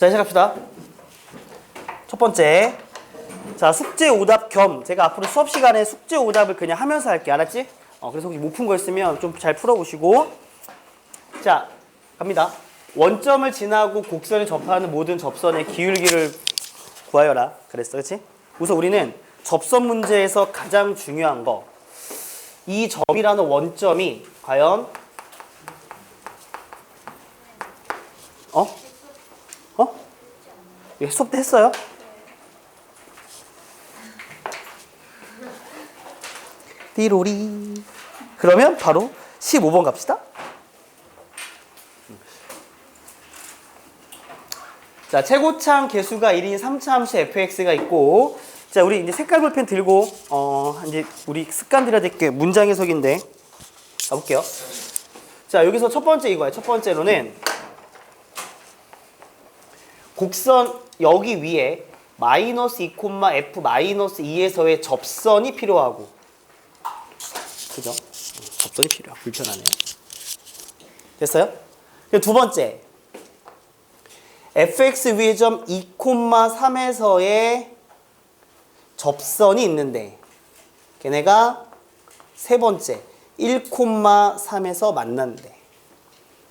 자, 시작합시다. 첫 번째. 자, 숙제 오답 겸 제가 앞으로 수업 시간에 숙제 오답을 그냥 하면서 할게. 알았지? 그래서 혹시 못 푼 거 있으면 좀 잘 풀어보시고. 자, 갑니다. 원점을 지나고 곡선을 접하는 모든 접선의 기울기를 구하여라. 그랬어, 그렇지? 우선 우리는 접선 문제에서 가장 중요한 거. 이 점이라는 원점이 과연 수업 때 했어요? 띠로리. 그러면 바로 15번 갑시다. 자, 최고창 개수가 1인 3차 함수 fx가 있고, 자, 우리 이제 색깔 볼펜 들고, 이제 우리 습관 들여야 될 게 문장 해석인데, 가볼게요. 자, 여기서 첫 번째 이거야. 첫 번째로는, 곡선 여기 위에 마이너스 2, f 마이너스 2에서의 접선이 필요하고, 그죠? 접선이 필요하고, 불편하네요. 됐어요? 두 번째. fx 위의 점 2, 3에서의 접선이 있는데 걔네가 세 번째 1, 3에서 만났는데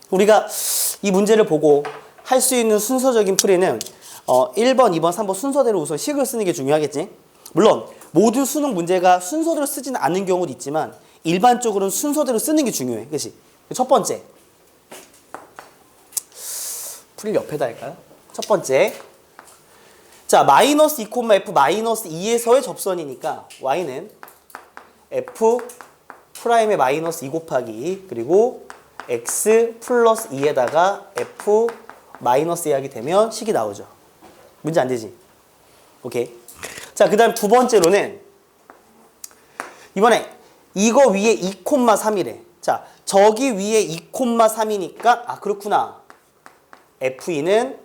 우리가 이 문제를 보고 할 수 있는 순서적인 풀이는 1번, 2번, 3번 순서대로 우선 식을 쓰는 게 중요하겠지. 물론 모든 수능 문제가 순서대로 쓰지는 않는 경우도 있지만 일반적으로는 순서대로 쓰는 게 중요해. 그치? 첫 번째 풀이 옆에다 할까요? 첫 번째. 자, 마이너스 2, f 마이너스 2에서의 접선이니까 y는 f 프라임의 마이너스 2 곱하기 그리고 x 플러스 2에다가 f 마이너스 2 하게 되면 식이 나오죠. 문제 안 되지? 오케이. 자, 그 다음 두 번째로는 이번에 이거 위에 2, 3이래. 자, 저기 위에 2, 3이니까 그렇구나. F2는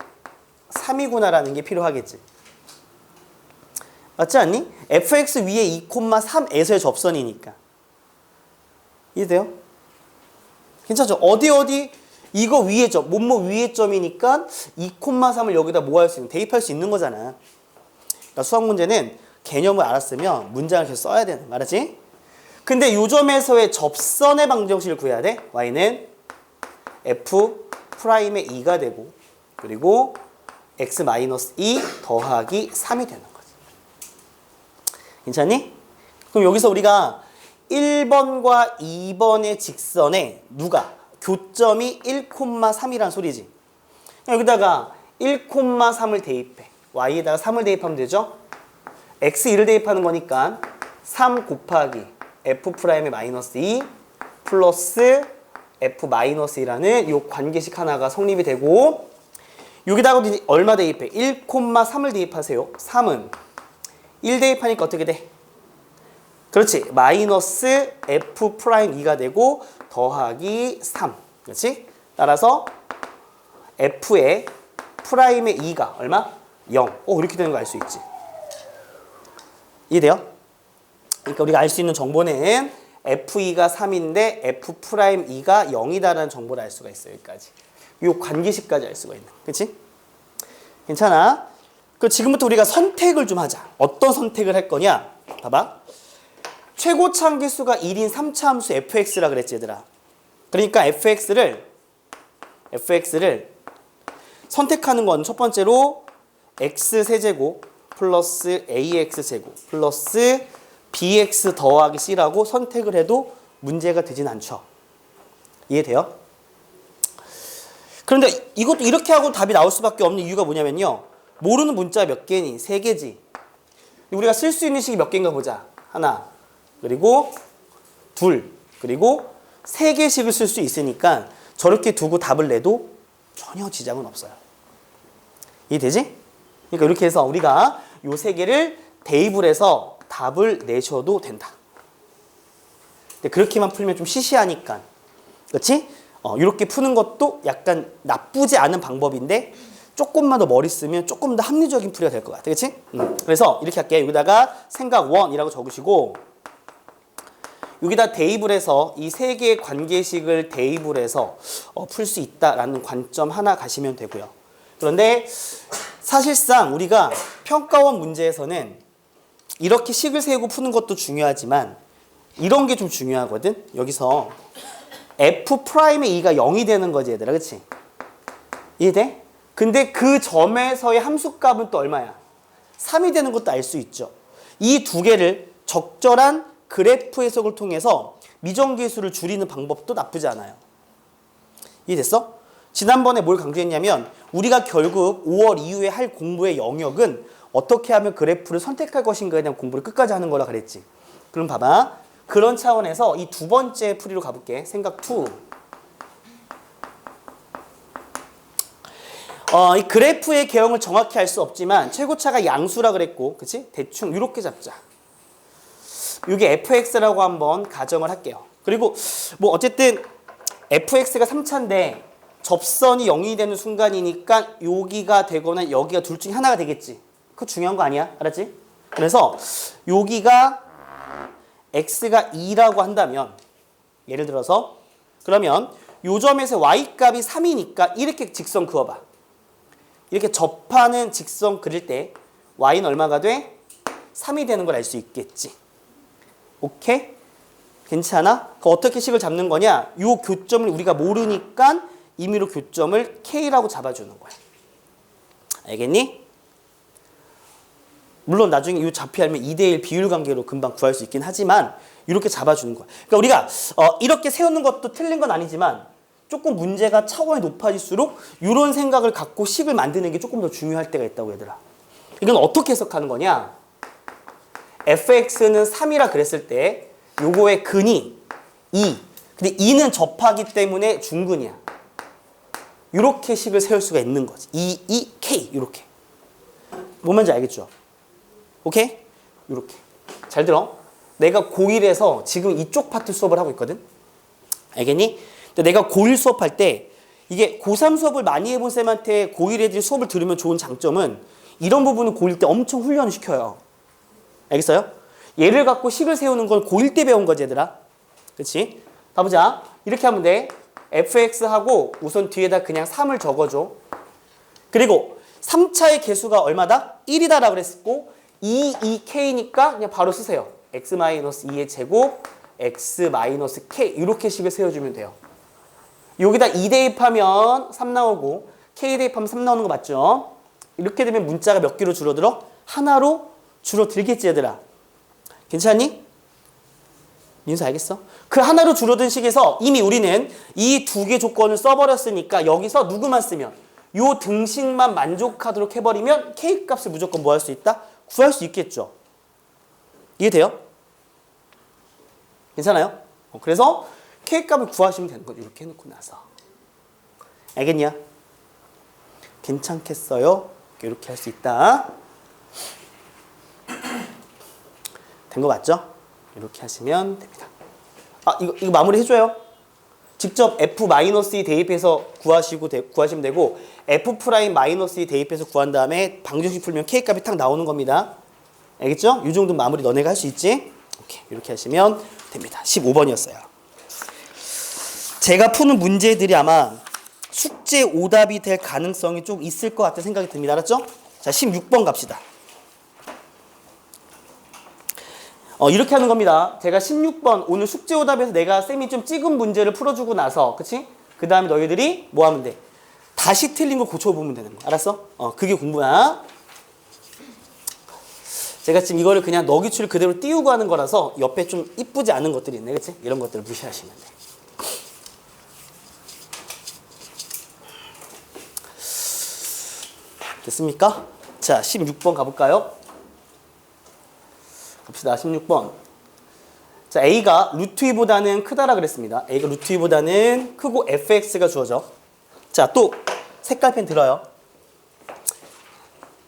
3이구나라는 게 필요하겠지. 맞지 않니? fx 위에 2, 3에서의 접선이니까. 이해돼요? 괜찮죠? 어디 이거 위에 점, 뭐뭐 위에 점이니까 2, 3을 여기다 뭐 할 수 있는, 대입할 수 있는 거잖아. 그러니까 수학 문제는 개념을 알았으면 문장을 계속 써야 되는 거 알았지? 근데 요 점에서의 접선의 방정식을 구해야 돼. y는 f 프라임의 2가 되고 그리고 x-2 더하기 3이 되는 거지. 괜찮니? 그럼 여기서 우리가 1번과 2번의 직선에 누가? 교점이 1, 3이란 소리지. 여기다가 1, 3을 대입해. y에다가 3을 대입하면 되죠? x2를 대입하는 거니까 3 곱하기 f 프라임의 마이너스 2 플러스 f-2라는 이 관계식 하나가 성립이 되고 여기다가 얼마 대입해? 1, 3을 대입하세요. 3은 1 대입하니까 어떻게 돼? 그렇지. 마이너스 f'2가 되고 더하기 3. 그렇지? 따라서 f의 프라임의 2가 얼마? 0. 이렇게 되는 거 알 수 있지. 이해돼요? 그러니까 우리가 알 수 있는 정보는 f2가 3인데 f'2가 0이다라는 정보를 알 수가 있어요. 여기까지. 이 관계식까지 알 수가 있는. 그렇지? 괜찮아? 그럼 지금부터 우리가 선택을 좀 하자. 어떤 선택을 할 거냐? 봐봐. 최고창 개수가 1인 3차 함수 fx라 그랬지 얘들아. 그러니까 fx를 선택하는 건 첫 번째로 x세제곱 플러스 ax제곱 플러스 bx 더하기 c라고 선택을 해도 문제가 되진 않죠. 이해돼요? 그런데 이것도 이렇게 하고 답이 나올 수밖에 없는 이유가 뭐냐면요. 모르는 문자 몇 개니? 3개지. 우리가 쓸 수 있는 식이 몇 개인가 보자. 하나, 그리고 둘, 그리고 3개씩을 쓸 수 있으니까 저렇게 두고 답을 내도 전혀 지장은 없어요. 이해되지? 그러니까 이렇게 해서 우리가 요 3개를 대입을 해서 답을 내셔도 된다. 근데 그렇게만 풀면 좀 시시하니까. 그렇지? 이렇게 푸는 것도 약간 나쁘지 않은 방법인데 조금만 더 머리 쓰면 조금 더 합리적인 풀이가 될 것 같아. 그렇지? 그래서 이렇게 할게. 여기다가 생각 1이라고 적으시고 여기다 대입을 해서 이 3개의 관계식을 대입을 해서 풀 수 있다라는 관점 하나 가시면 되고요. 그런데 사실상 우리가 평가원 문제에서는 이렇게 식을 세우고 푸는 것도 중요하지만 이런 게 좀 중요하거든. 여기서 F'의 E가 0이 되는 거지 얘들아. 그치? 이해돼? 근데 그 점에서의 함수값은 또 얼마야? 3이 되는 것도 알 수 있죠. 이 두 개를 적절한 그래프 해석을 통해서 미정계수를 줄이는 방법도 나쁘지 않아요. 이해됐어? 지난번에 뭘 강조했냐면 우리가 결국 5월 이후에 할 공부의 영역은 어떻게 하면 그래프를 선택할 것인가에 대한 공부를 끝까지 하는 거라 그랬지. 그럼 봐봐. 그런 차원에서 이 두 번째 풀이로 가볼게. 생각 2. 이 그래프의 개형을 정확히 알 수 없지만 최고차가 양수라 그랬고, 그치? 대충 이렇게 잡자. 이게 fx라고 한번 가정을 할게요. 그리고 뭐 어쨌든 fx가 3차인데 접선이 0이 되는 순간이니까 여기가 되거나 여기가 둘 중에 하나가 되겠지. 그거 중요한 거 아니야? 알았지? 그래서 여기가 x가 2라고 한다면 예를 들어서 그러면 요 점에서 y값이 3이니까 이렇게 직선 그어봐. 이렇게 접하는 직선 그릴 때 y는 얼마가 돼? 3이 되는 걸 알 수 있겠지. 오케이? 괜찮아? 그 어떻게 식을 잡는 거냐? 요 교점을 우리가 모르니까 임의로 교점을 K라고 잡아주는 거야. 알겠니? 물론 나중에 이 좌표 알면 2대1 비율 관계로 금방 구할 수 있긴 하지만 이렇게 잡아주는 거야. 그러니까 우리가 이렇게 세우는 것도 틀린 건 아니지만 조금 문제가 차원이 높아질수록 이런 생각을 갖고 식을 만드는 게 조금 더 중요할 때가 있다고 얘들아. 이건 어떻게 해석하는 거냐? fx는 3이라 그랬을 때 요거의 근이 2. 근데 2는 접하기 때문에 중근이야. 이렇게 식을 세울 수가 있는 거지. 2, 2, k 이렇게. 뭔 말인지 알겠죠? 오케이? 이렇게. 잘 들어. 내가 고1에서 지금 이쪽 파트 수업을 하고 있거든. 알겠니? 근데 내가 고1 수업할 때 이게 고3 수업을 많이 해본 쌤한테 고1 애들이 수업을 들으면 좋은 장점은 이런 부분은 고1 때 엄청 훈련을 시켜요. 알겠어요? 얘를 갖고 식을 세우는 건 고1 때 배운 거지 얘들아. 그렇지? 가보자. 이렇게 하면 돼. fx하고 우선 뒤에다 그냥 3을 적어줘. 그리고 3차의 개수가 얼마다? 1이다라고 그랬고 2k니까 그냥 바로 쓰세요. x-2의 제곱 x-k 이렇게 식을 세워주면 돼요. 여기다 2 대입하면 3 나오고 k 대입하면 3 나오는 거 맞죠? 이렇게 되면 문자가 몇 개로 줄어들어? 하나로 줄어들겠지 얘들아. 괜찮니? 민수 알겠어? 그 하나로 줄어든 식에서 이미 우리는 이 두 개 조건을 써버렸으니까 여기서 누구만 쓰면 요 등식만 만족하도록 해버리면 k 값을 무조건 뭐 할 수 있다? 구할 수 있겠죠. 이해돼요? 괜찮아요? 그래서 k 값을 구하시면 되는 거죠. 이렇게 해놓고 나서. 알겠냐? 괜찮겠어요? 이렇게 할 수 있다. 된 거 맞죠? 이렇게 하시면 됩니다. 아, 이거 마무리 해줘요. 직접 f-e 대입해서 구하시면 되고 f'-e 대입해서 구한 다음에 방정식 풀면 k 값이 딱 나오는 겁니다. 알겠죠? 이 정도 마무리 너네가 할 수 있지? 오케이, 이렇게 하시면 됩니다. 15번이었어요. 제가 푸는 문제들이 아마 숙제 오답이 될 가능성이 좀 있을 것 같은 생각이 듭니다. 알았죠? 자, 16번 갑시다. 이렇게 하는 겁니다. 제가 16번 오늘 숙제 오답에서 내가 쌤이 좀 찍은 문제를 풀어주고 나서, 그치? 그 다음에 너희들이 뭐 하면 돼? 다시 틀린 거 고쳐보면 되는 거. 알았어? 그게 공부야. 제가 지금 이거를 그냥 너기출 그대로 띄우고 하는 거라서 옆에 좀 이쁘지 않은 것들이 있네. 그치? 이런 것들을 무시하시면 돼. 됐습니까? 자, 16번 가볼까요? 봅시다. 16번. 자, A가 루트 2보다는 크다라 그랬습니다. A가 루트 2보다는 크고 fx가 주어져. 자, 또 색깔펜 들어요.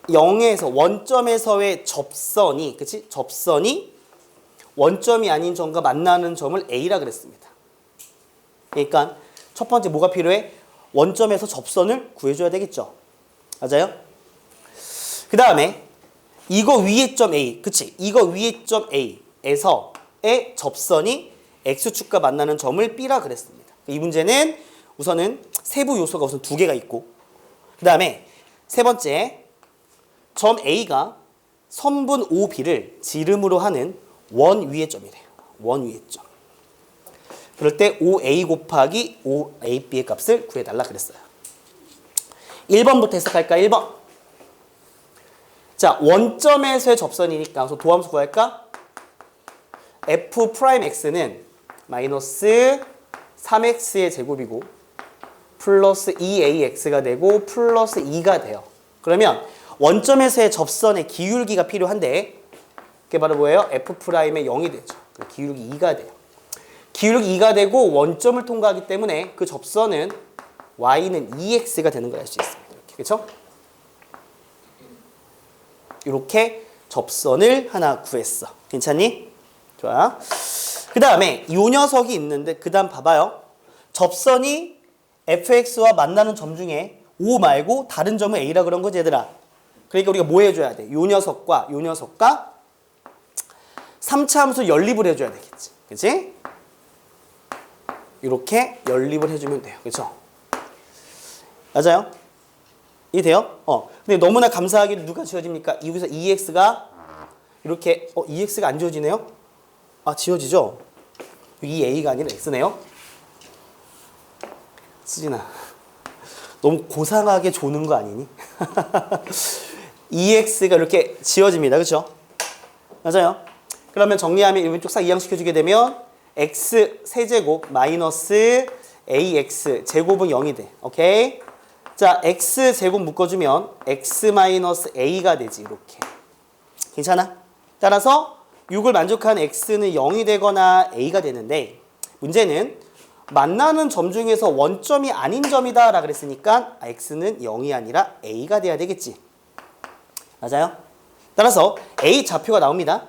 0에서 원점에서의 접선이, 그치? 접선이 원점이 아닌 점과 만나는 점을 A라 그랬습니다. 그러니까 첫 번째 뭐가 필요해? 원점에서 접선을 구해줘야 되겠죠. 맞아요? 그 다음에 이거 위에 점 A, 그치? 이거 위에 점 A에서의 접선이 X축과 만나는 점을 B라 그랬습니다. 이 문제는 우선은 세부 요소가 우선 두 개가 있고 그 다음에 세 번째, 점 A가 선분 OB를 지름으로 하는 원 위의 점이래요. 원 위의 점. 그럴 때 5A 곱하기 5AB의 값을 구해달라 그랬어요. 1번부터 해석할까? 1번. 자, 원점에서의 접선이니까 그래서 도함수 구할까? F'X는 마이너스 3X의 제곱이고 플러스 2AX가 되고 플러스 2가 돼요. 그러면 원점에서의 접선의 기울기가 필요한데 그게 바로 뭐예요? F'의 0이 되죠. 기울기 2가 돼요. 기울기 2가 되고 원점을 통과하기 때문에 그 접선은 Y는 2X가 되는 걸 알 수 있습니다. 이렇게, 그렇죠? 이렇게 접선을 하나 구했어. 괜찮니? 좋아. 그 다음에 이 녀석이 있는데 그 다음 봐봐요. 접선이 fx와 만나는 점 중에 O 말고 다른 점은 A라 그런 거지 얘들아. 그러니까 우리가 뭐 해줘야 돼? 요 녀석과 3차 함수 연립을 해줘야 되겠지. 그치? 이렇게 연립을 해주면 돼요. 그쵸? 맞아요? 이해돼요? 근데 너무나 감사하게도 누가 지워집니까? 여기서 2x가 이렇게 2x가 안 지워지네요? 아, 지워지죠? 이 a가 아니라 x네요? 수진아, 너무 고상하게 조는 거 아니니? 2x가 이렇게 지워집니다. 그렇죠? 맞아요. 그러면 정리하면 왼쪽 싹 이항시켜주게 되면 x 세제곱 마이너스 ax 제곱은 0이 돼. 오케이? 자, x 제곱 묶어주면 x 마이너스 a가 되지. 이렇게. 괜찮아? 따라서 6을 만족하는 x는 0이 되거나 a가 되는데 문제는 만나는 점 중에서 원점이 아닌 점이다 라 그랬으니까 x는 0이 아니라 a가 돼야 되겠지. 맞아요? 따라서 a 좌표가 나옵니다.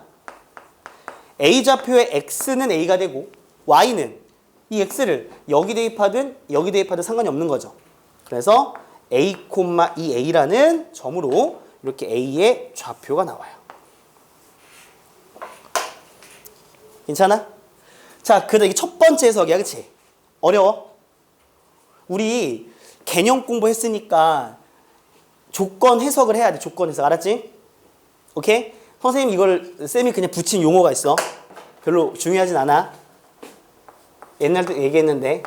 a 좌표의 x는 a가 되고 y는 이 x를 여기 대입하든 여기 대입하든 상관이 없는 거죠. 그래서 a, 2a라는 점으로 이렇게 a의 좌표가 나와요. 괜찮아? 자, 그다음 이게 첫 번째 해석이야. 그치? 어려워? 우리 개념 공부했으니까 조건 해석을 해야 돼. 조건 해석. 알았지? 오케이? 선생님 이걸 쌤이 그냥 붙인 용어가 있어. 별로 중요하진 않아. 옛날도 얘기했는데.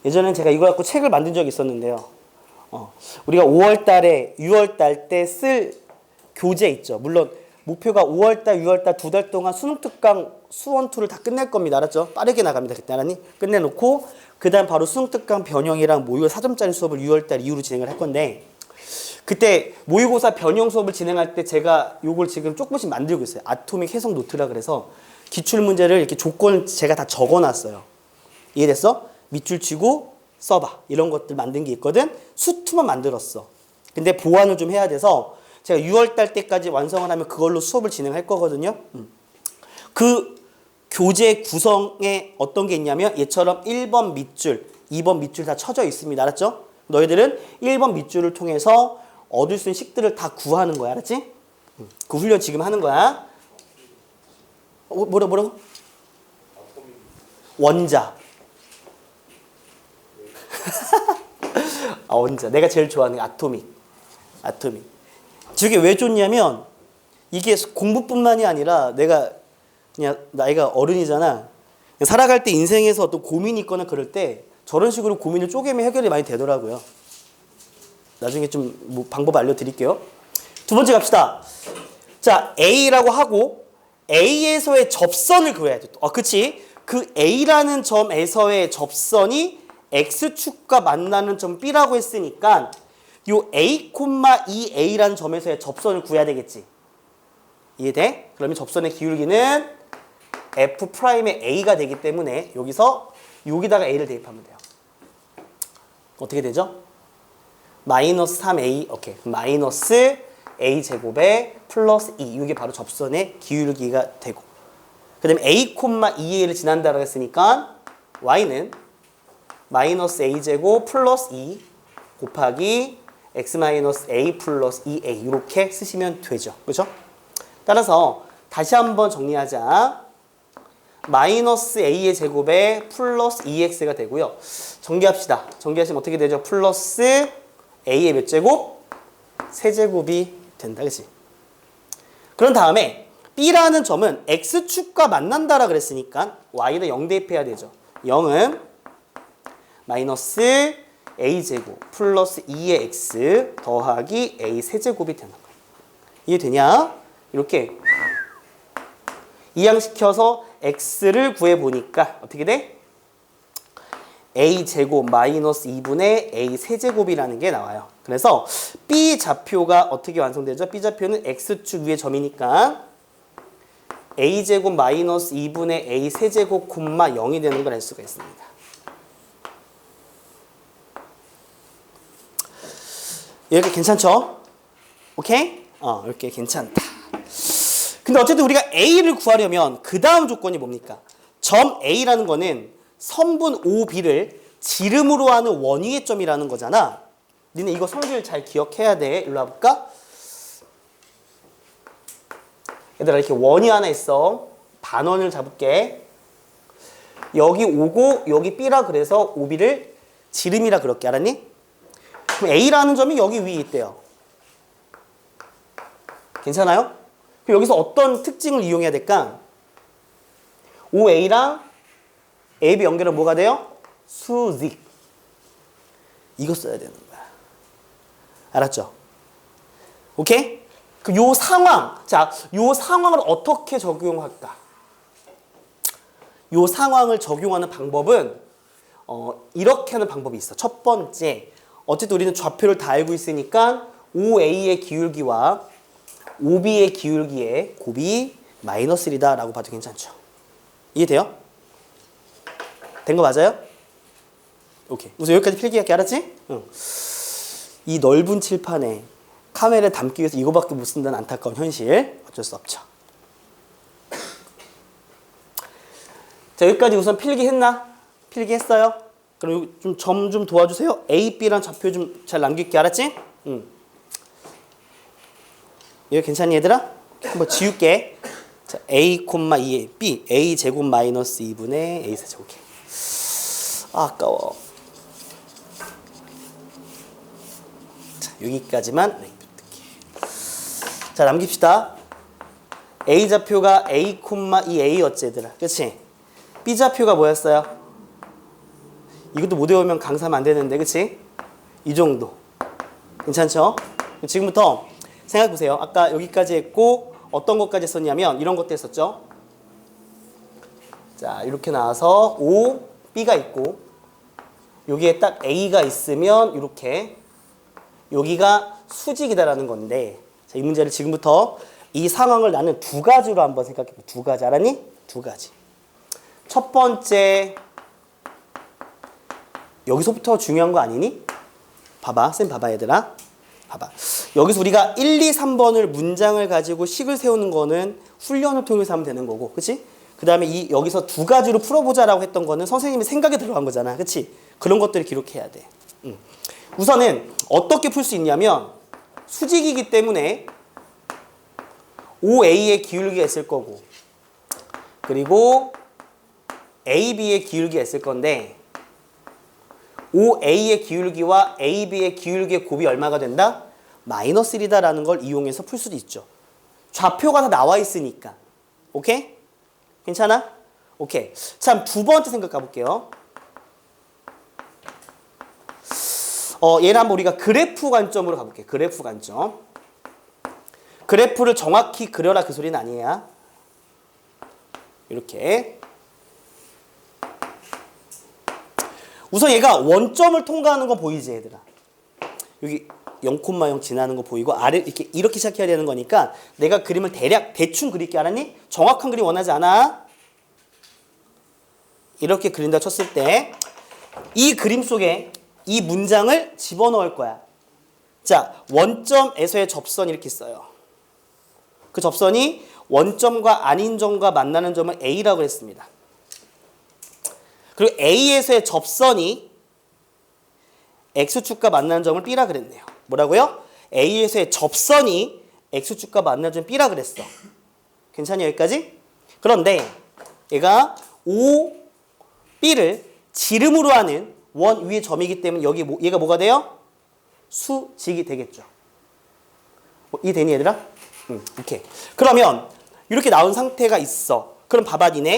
예전엔 제가 이거 갖고 책을 만든 적이 있었는데요. 우리가 5월달에 6월달 때 쓸 교재 있죠. 물론 목표가 5월달, 6월달 2달 동안 수능 특강 수원2를 다 끝낼 겁니다. 알았죠? 빠르게 나갑니다. 그때 알았니? 끝내놓고 그 다음 바로 수능 특강 변형이랑 모의고사 4점짜리 수업을 6월달 이후로 진행을 할 건데 그때 모의고사 변형 수업을 진행할 때 제가 요걸 지금 조금씩 만들고 있어요. 아토믹 해석 노트라 그래서 기출문제를 이렇게 조건을 제가 다 적어놨어요. 이해됐어? 밑줄 치고 써봐. 이런 것들 만든 게 있거든. 수투만 만들었어. 근데 보완을 좀 해야 돼서 제가 6월달 때까지 완성을 하면 그걸로 수업을 진행할 거거든요. 그 교재 구성에 어떤 게 있냐면 얘처럼 1번 밑줄, 2번 밑줄 다 쳐져 있습니다. 알았죠? 너희들은 1번 밑줄을 통해서 얻을 수 있는 식들을 다 구하는 거야. 알았지? 그 훈련 지금 하는 거야. 뭐라고? 원자. 원자. 내가 제일 좋아하는 게 아토믹. 저게 왜 좋냐면 이게 공부뿐만이 아니라 내가 그냥 나이가 어른이잖아. 살아갈 때 인생에서 어떤 고민이 있거나 그럴 때 저런 식으로 고민을 쪼개면 해결이 많이 되더라고요. 나중에 좀 뭐 방법 알려드릴게요. 두 번째 갑시다. 자, A라고 하고 A에서의 접선을 그려야 돼. 그치? 그 A라는 점에서의 접선이 X축과 만나는 점 B라고 했으니까 요 A, 2A라는 점에서의 접선을 구해야 되겠지. 이해돼? 그러면 접선의 기울기는 F'의 A가 되기 때문에 여기다가 A를 대입하면 돼요. 어떻게 되죠? 마이너스 3A, 오케이. 마이너스 A 제곱에 플러스 2. 이게 바로 접선의 기울기가 되고. 그 다음에 A, 2A를 지난다라고 했으니까 Y는 마이너스 A 제곱 플러스 2 곱하기 X 마이너스 A 플러스 2A 이렇게 쓰시면 되죠. 그죠? 따라서 다시 한번 정리하자. 마이너스 a의 제곱에 플러스 2x가 되고요. 정리합시다. 정리하시면 어떻게 되죠? 플러스 a의 몇 제곱? 세제곱이 된다. 그치? 그런 다음에 b라는 점은 x축과 만난다라 그랬으니까 y는 0 대입해야 되죠. 0은 마이너스 a제곱 플러스 2의 x 더하기 a 세제곱이 되는 거야. 이해되냐? 이렇게 이항시켜서 x를 구해보니까 어떻게 돼? a제곱 마이너스 2분의 a 세제곱이라는 게 나와요. 그래서 b좌표가 어떻게 완성되죠? b좌표는 x축 위의 점이니까 a제곱 마이너스 2분의 a 세제곱 콤마 0이 되는 걸 알 수가 있습니다. 이렇게 괜찮죠? 오케이? 이렇게 괜찮다. 근데 어쨌든 우리가 a를 구하려면 그 다음 조건이 뭡니까? 점 a라는 거는 선분 OB를 지름으로 하는 원위의 점이라는 거잖아. 니네 이거 성질 잘 기억해야 돼. 일로 와볼까? 얘들아 이렇게 원이 하나 있어. 반원을 잡을게. 여기 O고 여기 B라 그래서 OB를 지름이라 그렇게 알았니? 그럼 A라는 점이 여기 위에 있대요. 괜찮아요? 그럼 여기서 어떤 특징을 이용해야 될까? OA랑 AB 연결은 뭐가 돼요? 수직. 이거 써야 되는 거야. 알았죠? 오케이? 그 요 상황, 자, 요 상황을 어떻게 적용할까? 요 상황을 적용하는 방법은 이렇게 하는 방법이 있어. 첫 번째, 어쨌든 우리는 좌표를 다 알고 있으니까 OA의 기울기와 OB의 기울기의 곱이 마이너스 1이다 라고 봐도 괜찮죠? 이해돼요? 된 거 맞아요? 오케이. 우선 여기까지 필기할게. 알았지? 응. 이 넓은 칠판에 카메라에 담기 위해서 이거밖에 못 쓴다는 안타까운 현실. 어쩔 수 없죠. 자, 여기까지 우선 필기했나? 필기했어요? 그럼 좀 점 좀 도와주세요. A, B랑 좌표 좀 잘 남길게. 알았지? 응. 이거 괜찮니 얘들아? 한번 지울게. 자, A, 2에 B, A 제곱 마이너스 2분의 A 세제곱. 오케이. 아까워. 자, 여기까지만. 네, 자, 남깁시다. A 좌표가 A, 2A 어째더라. 그치? B 좌표가 뭐였어요? 이것도 못 외우면 강사하면 안 되는데, 그치? 이 정도. 괜찮죠? 지금부터 생각해보세요. 아까 여기까지 했고, 어떤 것까지 했었냐면, 이런 것도 했었죠? 자, 이렇게 나와서 O, B가 있고, 여기에 딱 A가 있으면, 이렇게. 여기가 수직이다라는 건데, 자, 이 문제를 지금부터 이 상황을 나는 두 가지로 한번 생각해봐. 두 가지. 알았니? 두 가지. 첫 번째, 여기서부터 중요한 거 아니니? 봐봐. 쌤 봐봐, 얘들아. 봐봐. 여기서 우리가 1, 2, 3번을 문장을 가지고 식을 세우는 거는 훈련을 통해서 하면 되는 거고. 그치? 그 다음에 여기서 두 가지로 풀어보자라고 했던 거는 선생님의 생각에 들어간 거잖아. 그치? 그런 것들을 기록해야 돼. 우선은 어떻게 풀 수 있냐면 수직이기 때문에 OA의 기울기가 있을 거고 그리고 AB의 기울기가 있을 건데 OA의 기울기와 AB의 기울기의 곱이 얼마가 된다? 마이너스 1이다라는 걸 이용해서 풀 수도 있죠. 좌표가 다 나와 있으니까. 오케이? 괜찮아? 오케이. 참, 두 번째 생각 가볼게요. 얘를 한번 우리가 그래프 관점으로 가볼게요. 그래프 관점. 그래프를 정확히 그려라 그 소리는 아니야. 이렇게. 우선 얘가 원점을 통과하는 거 보이지, 얘들아? 여기 0,0 지나는 거 보이고 아래 이렇게 시작해야 되는 거니까 내가 그림을 대충 그릴게. 알았니? 정확한 그림 원하지 않아? 이렇게 그린다 쳤을 때 이 그림 속에 이 문장을 집어넣을 거야. 자, 원점에서의 접선이 이렇게 있어요. 그 접선이 원점과 아닌 점과 만나는 점을 A라고 했습니다. 그리고 A에서의 접선이 X축과 만나는 점을 B라 그랬네요. 뭐라고요? A에서의 접선이 X축과 만나는 점 B라 그랬어. 괜찮니 여기까지? 그런데 얘가 OB를 지름으로 하는 원 위의 점이기 때문에 여기 얘가 뭐가 돼요? 수직이 되겠죠. 이해되니 얘들아? 오케이. 그러면 이렇게 나온 상태가 있어. 그럼 봐봐 니네.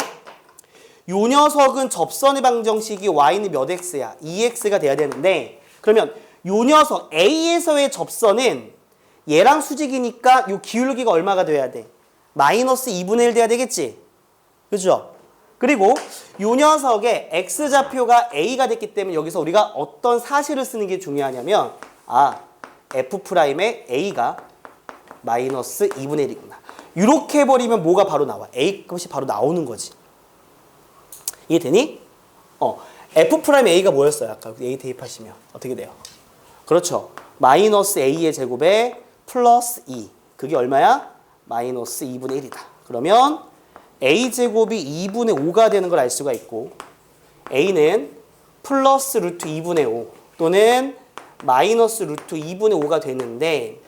요 녀석은 접선의 방정식이 y는 몇 x야? 2x가 돼야 되는데 그러면 요 녀석 A에서의 접선은 얘랑 수직이니까 요 기울기가 얼마가 돼야 돼? 마이너스 2분의 1 돼야 되겠지? 그죠? 그리고 요 녀석의 x좌표가 A가 됐기 때문에 여기서 우리가 어떤 사실을 쓰는 게 중요하냐면 F'의 A가 마이너스 2분의 1이구나. 이렇게 해버리면 뭐가 바로 나와? A값이 바로 나오는 거지. 이해되니? F'A가 뭐였어요? 아까 A 대입하시면 어떻게 돼요? 그렇죠. 마이너스 A의 제곱에 플러스 2. 그게 얼마야? 마이너스 2분의 1이다. 그러면 A제곱이 2분의 5가 되는 걸 알 수가 있고 A는 플러스 루트 2분의 5 또는 마이너스 루트 2분의 5가 되는데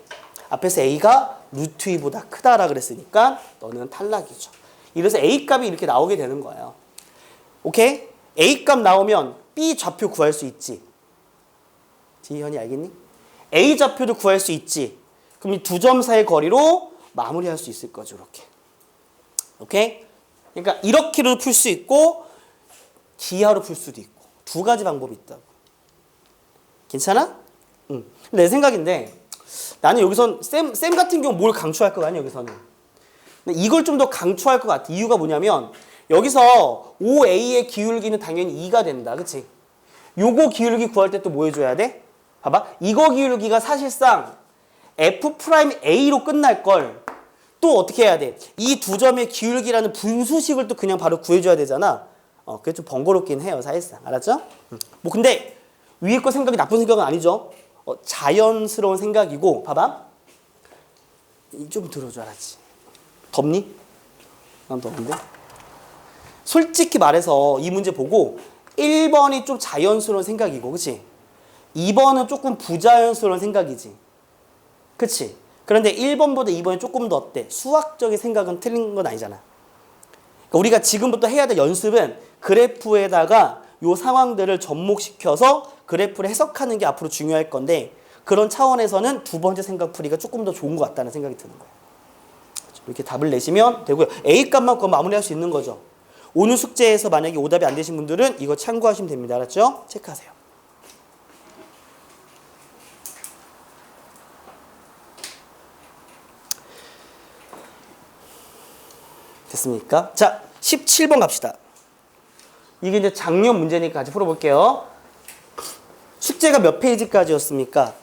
앞에서 A가 루트 2보다 크다라 그랬으니까 너는 탈락이죠. 이래서 A값이 이렇게 나오게 되는 거예요. 오케이? A값 나오면 B 좌표 구할 수 있지. 지현이 알겠니? A 좌표도 구할 수 있지. 그럼 이 두 점 사이의 거리로 마무리할 수 있을 거죠. 이렇게. 오케이? 그러니까 이렇게로 풀 수 있고 기하로 풀 수도 있고 두 가지 방법이 있다고. 괜찮아? 내 생각인데 나는 여기선 쌤 같은 경우 뭘 강조할 거 아니야 여기서는. 근데 이걸 좀 더 강조할 것 같아. 이유가 뭐냐면 여기서 OA의 기울기는 당연히 2가 된다. 그치? 요거 기울기 구할 때 또 뭐 해줘야 돼? 봐봐. 이거 기울기가 사실상 F'A로 끝날 걸 또 어떻게 해야 돼? 이 두 점의 기울기라는 분수식을 또 그냥 바로 구해줘야 되잖아. 그게 좀 번거롭긴 해요. 사실상. 알았죠? 뭐 근데 위에 거 생각이 나쁜 생각은 아니죠. 자연스러운 생각이고 봐봐. 좀 들어줘 알았지? 덥니? 난 더운데? 솔직히 말해서 이 문제 보고 1번이 좀 자연스러운 생각이고 그치? 2번은 조금 부자연스러운 생각이지. 그치? 그런데 1번보다 2번이 조금 더 어때? 수학적인 생각은 틀린 건 아니잖아. 그러니까 우리가 지금부터 해야 될 연습은 그래프에다가 요 상황들을 접목시켜서 그래프를 해석하는 게 앞으로 중요할 건데 그런 차원에서는 두 번째 생각 풀이가 조금 더 좋은 것 같다는 생각이 드는 거예요. 이렇게 답을 내시면 되고요. A값만 그거 마무리할 수 있는 거죠. 오늘 숙제에서 만약에 오답이 안 되신 분들은 이거 참고하시면 됩니다. 알았죠? 체크하세요. 됐습니까? 자, 17번 갑시다. 이게 이제 작년 문제니까 같이 풀어볼게요. 숙제가 몇 페이지까지였습니까?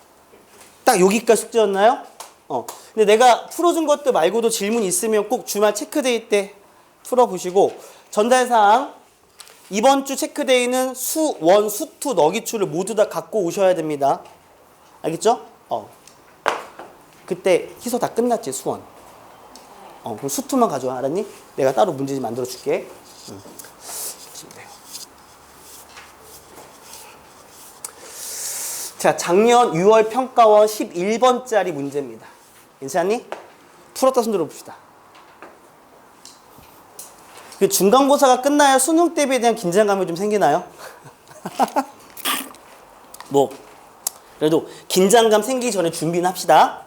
딱 여기까지 숙제였나요? 근데 내가 풀어준 것들 말고도 질문 있으면 꼭 주말 체크데이 때 풀어보시고 전달사항 이번 주 체크데이는 수1, 수2 너기추를 모두 다 갖고 오셔야 됩니다. 알겠죠? 그때 희소 다 끝났지 수원. 그럼 수2만 가져와. 알았니? 내가 따로 문제집 만들어 줄게. 자, 작년 6월 평가원 11번짜리 문제입니다. 괜찮니? 풀었다 손 들어봅시다. 그 중간고사가 끝나야 수능 대비에 대한 긴장감이 좀 생기나요? 뭐 그래도 긴장감 생기기 전에 준비는 합시다.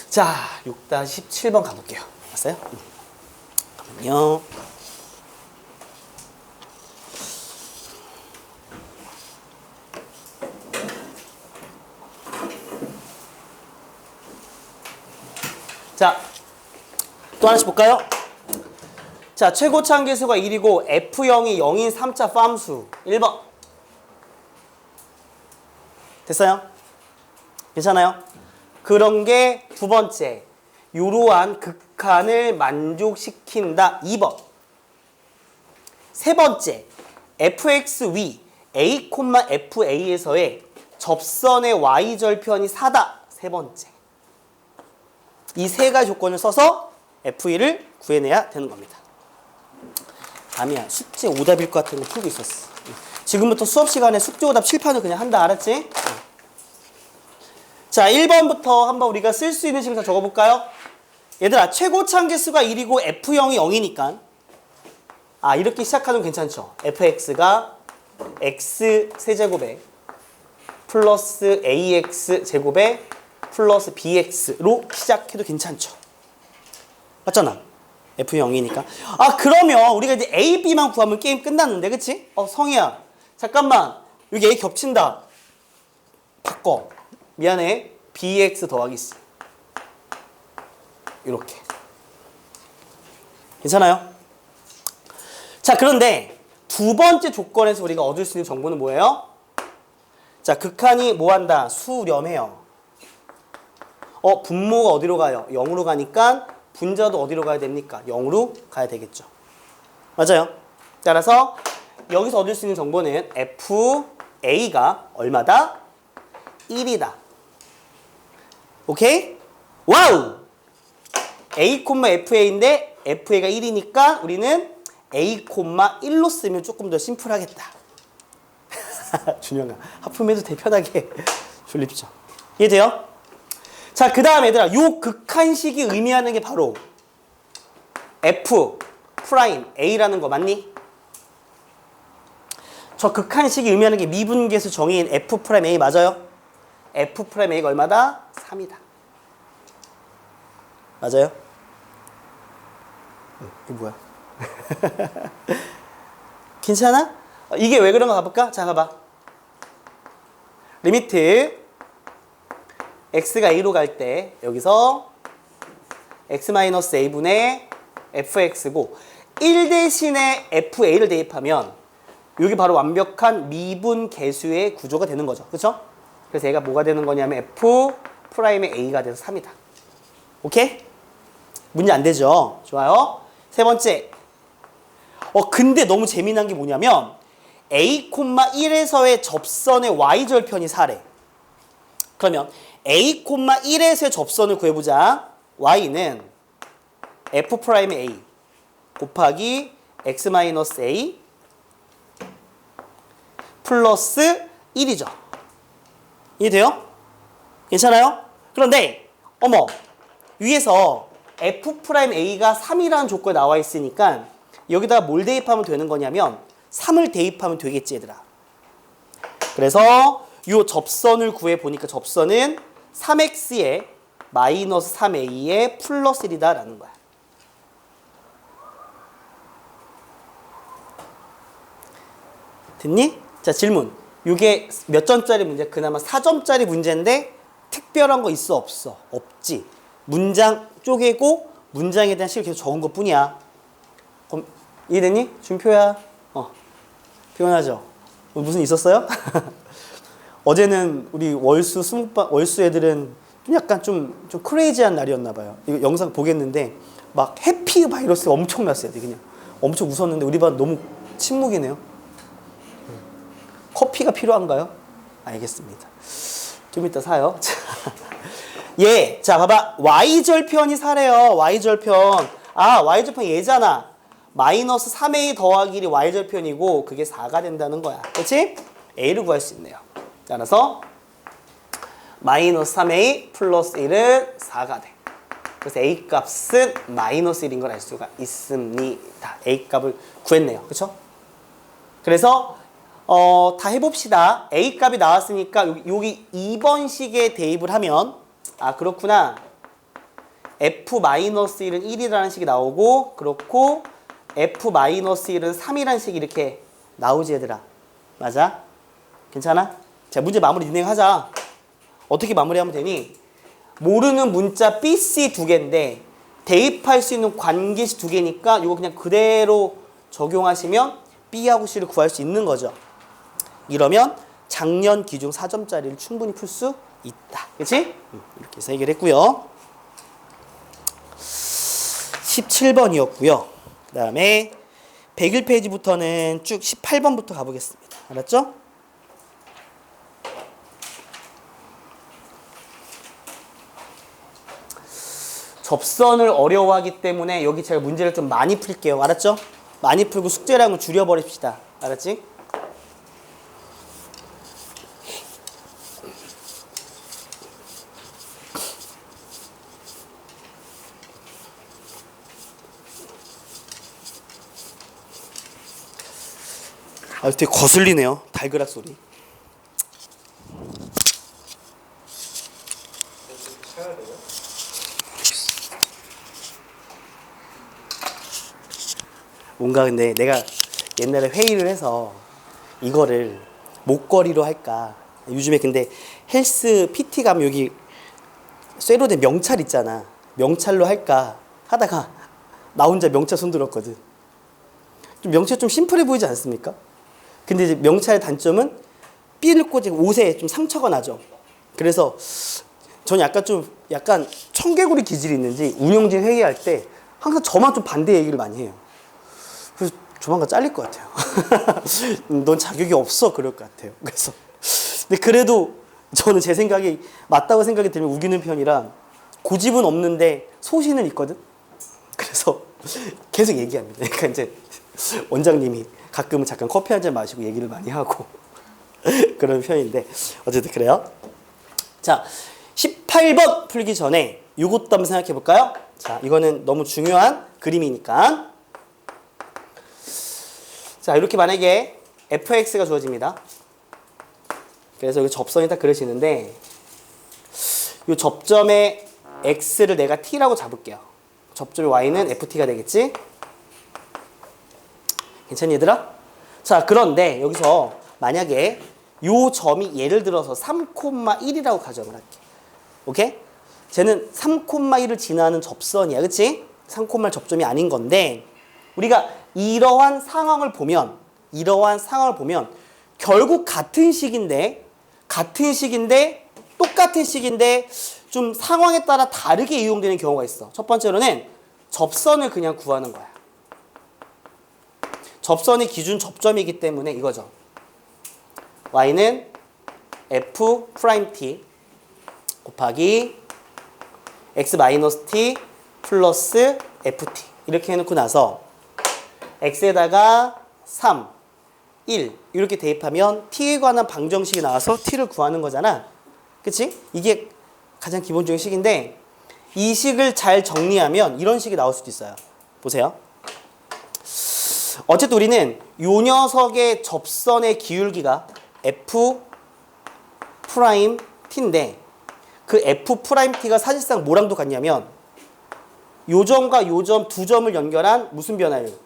자, 6-17번 가볼게요. 왔어요? 잠깐만요. 자, 또 하나씩 볼까요? 자, 최고차 한계수가 1이고 F형이 0인 3차 팜수 1번. 됐어요? 괜찮아요? 그런 게 두 번째. 이러한 극한을 만족시킨다 2번. 세 번째. fx위 a, fa에서의 접선의 y절편이 4다. 세 번째. 이 세 가지 조건을 써서 F2를 구해내야 되는 겁니다. 아니야. 숙제 오답일 것 같은 거 풀고 있었어. 지금부터 수업 시간에 숙제 오답 칠판을 그냥 한다. 알았지? 자, 1번부터 한번 우리가 쓸 수 있는 식을 다 적어볼까요? 얘들아 최고차 개수가 1이고 F0이 0이니까 이렇게 시작하면 괜찮죠. fx가 x 세제곱에 플러스 ax 제곱에 플러스 bx로 시작해도 괜찮죠. 맞잖아. F0이니까. 그러면 우리가 이제 A, B만 구하면 게임 끝났는데, 그치? 성희야. 잠깐만. 여기 A 겹친다. 바꿔. 미안해. BX 더하기 C. 이렇게. 괜찮아요? 자, 그런데 두 번째 조건에서 우리가 얻을 수 있는 정보는 뭐예요? 자, 극한이 뭐 한다? 수렴해요. 분모가 어디로 가요? 0으로 가니까 분자도 어디로 가야 됩니까? 0으로 가야 되겠죠. 맞아요. 따라서 여기서 얻을 수 있는 정보는 FA가 얼마다? 1이다. 오케이? 와우! A, FA인데 FA가 1이니까 우리는 A, 1로 쓰면 조금 더 심플하겠다. 준영아, 하품해도 돼 편하게. 졸립죠. 이해돼요? 자, 그 다음 얘들아, 요 극한식이 의미하는 게 바로 F 프라임 A라는 거 맞니? 저 극한식이 의미하는 게 미분계수 정의인 F 프라임 A 맞아요? F 프라임 A가 얼마다? 3이다. 맞아요? 이게 뭐야? 괜찮아? 이게 왜 그런가 가볼까? 자, 가봐. 리미트 x가 a로 갈 때 여기서 x-a분의 fx고 1 대신에 fa를 대입하면 여기 바로 완벽한 미분계수의 구조가 되는 거죠. 그렇죠? 그래서 얘가 뭐가 되는 거냐면 f 프라임의 a가 돼서 3이다. 오케이? 문제 안 되죠? 좋아요. 세 번째. 근데 너무 재미난 게 뭐냐면 a, 1에서의 접선의 y절편이 4래. 그러면 a, 1에서의 접선을 구해보자. y는 f 프라임의 a 곱하기 x-a 플러스 1이죠. 이해돼요? 괜찮아요? 그런데 위에서 f 프라임 a가 3이라는 조건이 나와 있으니까 여기다가 뭘 대입하면 되는 거냐면 3을 대입하면 되겠지 얘들아. 그래서 이 접선을 구해보니까 접선은 3x에 마이너스 3a에 플러스 1이다 라는 거야. 됐니? 자, 질문. 이게 몇 점짜리 문제? 그나마 4점짜리 문제인데 특별한 거 있어 없어? 없지. 문장 쪼개고 문장에 대한 식을 계속 적은 것 뿐이야. 그럼 이해됐니? 준표야. 피곤하죠? 무슨 있었어요? 어제는 우리 월수 애들은 약간 좀 크레이지한 날이었나 봐요. 이거 영상 보겠는데 막 해피 바이러스가 엄청났어요. 그냥 엄청 웃었는데 우리 반 너무 침묵이네요. 커피가 필요한가요? 알겠습니다. 좀 이따 사요. 자, 봐봐. y절편이 4래요. y절편. y절편 얘잖아. 마이너스 3a 더하기 1이 y절편이고 그게 4가 된다는 거야. 그렇지? a를 구할 수 있네요. 따라서 마이너스 3a 플러스 1은 4가 돼. 그래서 a 값은 마이너스 1인 걸 알 수가 있습니다. a 값을 구했네요. 그렇죠? 그래서 다 해봅시다. a 값이 나왔으니까 여기 2번 식에 대입을 하면 그렇구나. f-1은 1이라는 식이 나오고 그렇고 f-1은 3이라는 식이 이렇게 나오지 얘들아. 맞아? 괜찮아? 자, 문제 마무리 진행하자. 어떻게 마무리하면 되니? 모르는 문자 B, C 두 개인데 대입할 수 있는 관계식 두 개니까 이거 그냥 그대로 적용하시면 B하고 C를 구할 수 있는 거죠. 이러면 작년 기중 4점짜리를 충분히 풀 수 있다. 그치? 이렇게 해서 해결했고요. 17번이었고요. 그 다음에 101페이지부터는 쭉 18번부터 가보겠습니다. 알았죠? 접선을 어려워하기 때문에 여기 제가 문제를 좀 많이 풀게요. 알았죠? 많이 풀고 숙제량을 줄여버립시다. 알았지? 아, 되게 거슬리네요. 달그락 소리. 뭔가 근데 내가 옛날에 회의를 해서 이거를 목걸이로 할까. 요즘에 근데 헬스 PT 가면 여기 쇠로 된 명찰 있잖아. 명찰로 할까 하다가 나 혼자 명찰 손들었거든. 좀 명찰 좀 심플해 보이지 않습니까? 근데 이제 명찰의 단점은 삘을 꽂고 옷에 좀 상처가 나죠. 그래서 저는 약간 청개구리 기질이 있는지 운영진 회의할 때 항상 저만 좀 반대 얘기를 많이 해요. 그래서 조만간 잘릴 것 같아요. 넌 자격이 없어 그럴 것 같아요. 그래서 근데 그래도 저는 제 생각이 맞다고 생각이 들면 우기는 편이라 고집은 없는데 소신은 있거든. 그래서 계속 얘기합니다. 그러니까 이제 원장님이 가끔은 잠깐 커피 한 잔 마시고 얘기를 많이 하고 그런 편인데 어쨌든 그래요. 자, 18번 풀기 전에 이것도 한번 생각해 볼까요? 자, 이거는 너무 중요한 그림이니까. 자, 이렇게 만약에 fx가 주어집니다. 그래서 여기 접선이 딱 그려지는데 이 접점의 x를 내가 t라고 잡을게요. 접점의 y는 ft가 되겠지? 괜찮니 얘들아? 자, 그런데 여기서 만약에 이 점이 예를 들어서 3,1이라고 가정을 할게. 오케이? 쟤는 3,1을 지나는 접선이야. 그치? 3,1 접점이 아닌 건데 우리가 이러한 상황을 보면 결국 같은 식인데 똑같은 식인데 좀 상황에 따라 다르게 이용되는 경우가 있어. 첫 번째로는 접선을 그냥 구하는 거야. 접선이 기준 접점이기 때문에 이거죠. y는 f'(t) 곱하기 x-t 플러스 ft 이렇게 해놓고 나서 x에다가 3, 1 이렇게 대입하면 t에 관한 방정식이 나와서 t를 구하는 거잖아. 그치? 이게 가장 기본적인 식인데 이 식을 잘 정리하면 이런 식이 나올 수도 있어요. 보세요. 어쨌든 우리는 요 녀석의 접선의 기울기가 f't인데 그 f't가 사실상 뭐랑도 같냐면 요 점과 요 점 두 점을 연결한 무슨 변화율?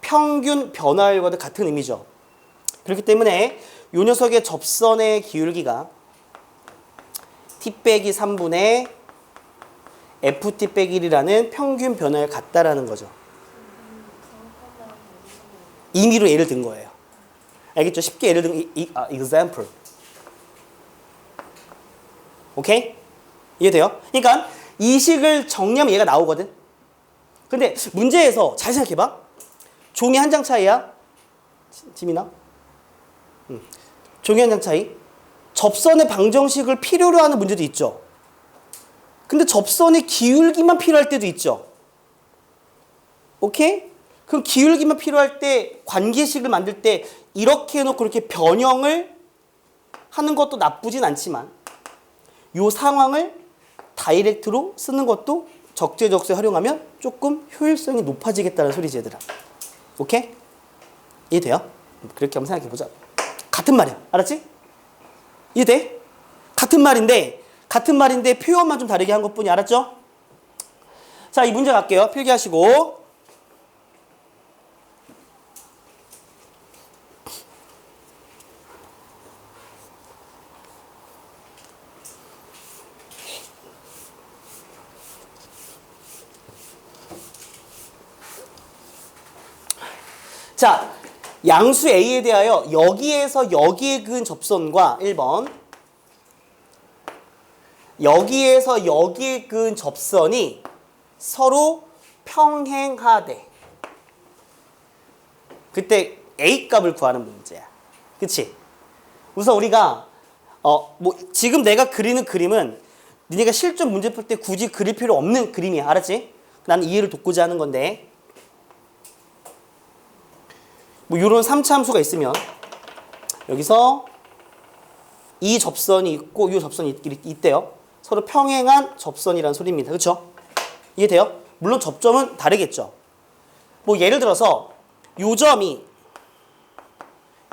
평균 변화율과도 같은 의미죠. 그렇기 때문에 요 녀석의 접선의 기울기가 t 빼기 3분의 ft 빼기 1이라는 평균 변화율 같다라는 거죠. 임의로 예를 든 거예요. 알겠죠? 쉽게 예를 든 example. 오케이? 이해돼요? 그러니까 이 식을 정리하면 얘가 나오거든. 근데 문제에서 잘 생각해봐. 종이 한 장 차이야. 지민아? 종이 한 장 차이. 접선의 방정식을 필요로 하는 문제도 있죠. 근데 접선의 기울기만 필요할 때도 있죠. 오케이? 그럼 기울기만 필요할 때 관계식을 만들 때 이렇게 해놓고 이렇게 변형을 하는 것도 나쁘진 않지만 이 상황을 다이렉트로 쓰는 것도 적재적소에 활용하면 조금 효율성이 높아지겠다는 소리지 얘들아. 오케이? 이해돼요? 그렇게 한번 생각해보자. 같은 말이야. 알았지? 이해돼? 같은 말인데 표현만 좀 다르게 한 것뿐이. 알았죠? 자, 이 문제 갈게요. 필기하시고. 자, 양수 A에 대하여 여기에서 여기에 그은 접선과 1번 여기에서 여기에 그은 접선이 서로 평행하되 그때 A 값을 구하는 문제야. 그치? 우선 우리가 지금 내가 그리는 그림은 니네가 실전 문제 풀 때 굳이 그릴 필요 없는 그림이야. 알았지? 나는 이해를 돕고자 하는 건데 이런 3차 함수가 있으면 여기서 이 접선이 있고 이 접선이 있대요. 서로 평행한 접선이라는 소리입니다. 그렇죠? 이해돼요? 물론 접점은 다르겠죠. 예를 들어서 이 점이